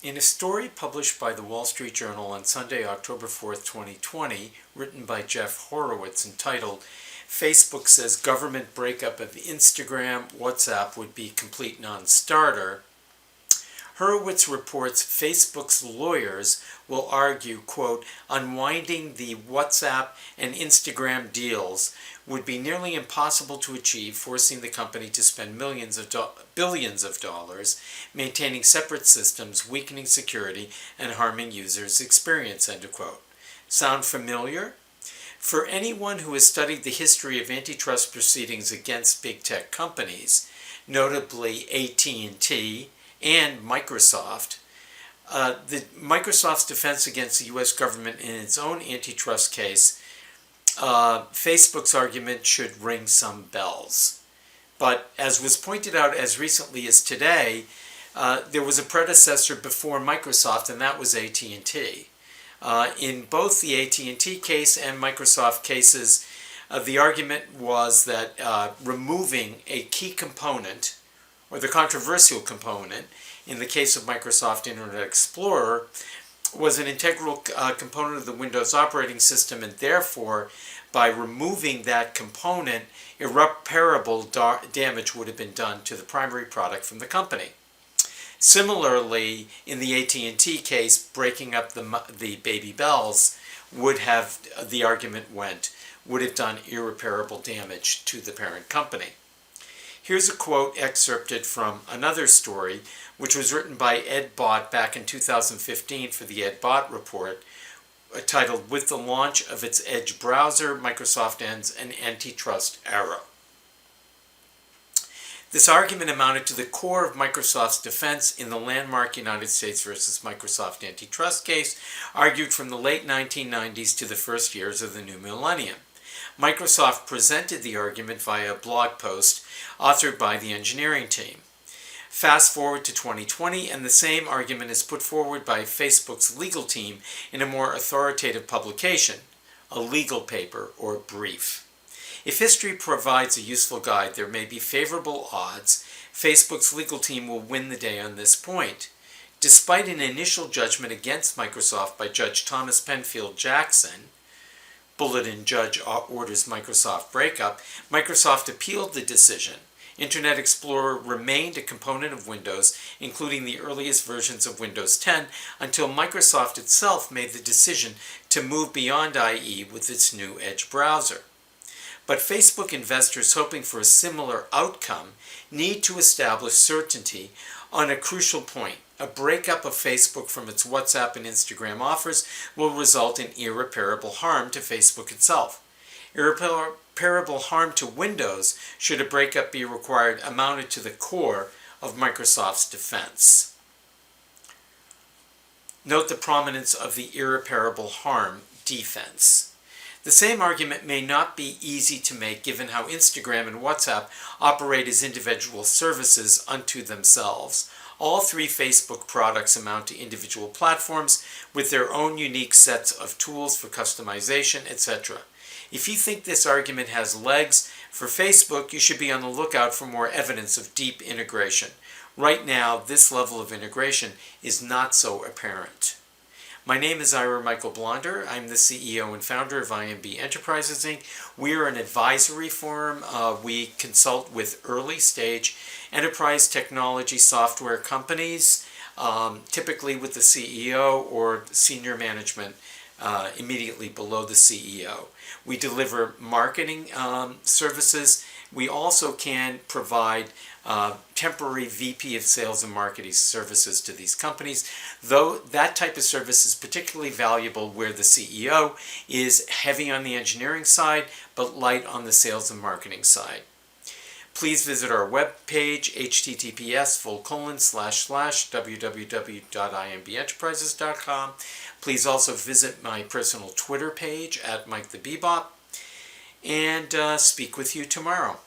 In a story published by the Wall Street Journal on Sunday, October 4th, 2020, written by Jeff Horowitz, entitled "Facebook Says Government Breakup of Instagram, WhatsApp Would Be Complete Non-Starter," Horowitz reports Facebook's lawyers will argue, quote, unwinding the WhatsApp and Instagram deals would be nearly impossible to achieve, forcing the company to spend billions of dollars maintaining separate systems, weakening security, and harming users' experience, end quote. Sound familiar? For anyone who has studied the history of antitrust proceedings against big tech companies, notably AT&T and Microsoft, Microsoft's defense against the U.S. government in its own antitrust case, Facebook's argument should ring some bells. But as was pointed out as recently as today, there was a predecessor before Microsoft, and that was AT&T. In both the AT&T case and Microsoft cases, the argument was that removing a key component, or the controversial component, in the case of Microsoft Internet Explorer, was an integral component of the Windows operating system, and therefore, by removing that component, irreparable damage would have been done to the primary product from the company. Similarly, in the AT&T case, breaking up the baby bells would have, the argument went, would have done irreparable damage to the parent company. Here's a quote excerpted from another story, which was written by Ed Bott back in 2015 for the Ed Bott Report, titled, "With the Launch of its Edge Browser, Microsoft Ends an Antitrust Era." This argument amounted to the core of Microsoft's defense in the landmark United States versus Microsoft antitrust case, argued from the late 1990s to the first years of the new millennium. Microsoft presented the argument via a blog post authored by the engineering team. Fast forward to 2020, and the same argument is put forward by Facebook's legal team in a more authoritative publication, a legal paper or brief. If history provides a useful guide, there may be favorable odds Facebook's legal team will win the day on this point. Despite an initial judgment against Microsoft by Judge Thomas Penfield Jackson, Bulletin Judge orders Microsoft breakup, Microsoft appealed the decision. Internet Explorer remained a component of Windows, including the earliest versions of Windows 10, until Microsoft itself made the decision to move beyond IE with its new Edge browser. But Facebook investors hoping for a similar outcome need to establish certainty on a crucial point. A breakup of Facebook from its WhatsApp and Instagram offers will result in irreparable harm to Facebook itself. Irreparable harm to Windows, should a breakup be required, amounted to the core of Microsoft's defense. Note the prominence of the irreparable harm defense. The same argument may not be easy to make given how Instagram and WhatsApp operate as individual services unto themselves. All three Facebook products amount to individual platforms with their own unique sets of tools for customization, etc. If you think this argument has legs for Facebook, you should be on the lookout for more evidence of deep integration. Right now, this level of integration is not so apparent. My name is Ira Michael Blonder. I'm the CEO and founder of IMB Enterprises, Inc. We are an advisory firm. We consult with early-stage enterprise technology software companies, typically with the CEO or senior management immediately below the CEO. We deliver marketing services. We also can provide temporary VP of Sales and Marketing services to these companies, though that type of service is particularly valuable where the CEO is heavy on the engineering side but light on the sales and marketing side. Please visit our webpage, https://www.imbenterprises.com. Please also visit my personal Twitter page at Mike the Bebop, and speak with you tomorrow.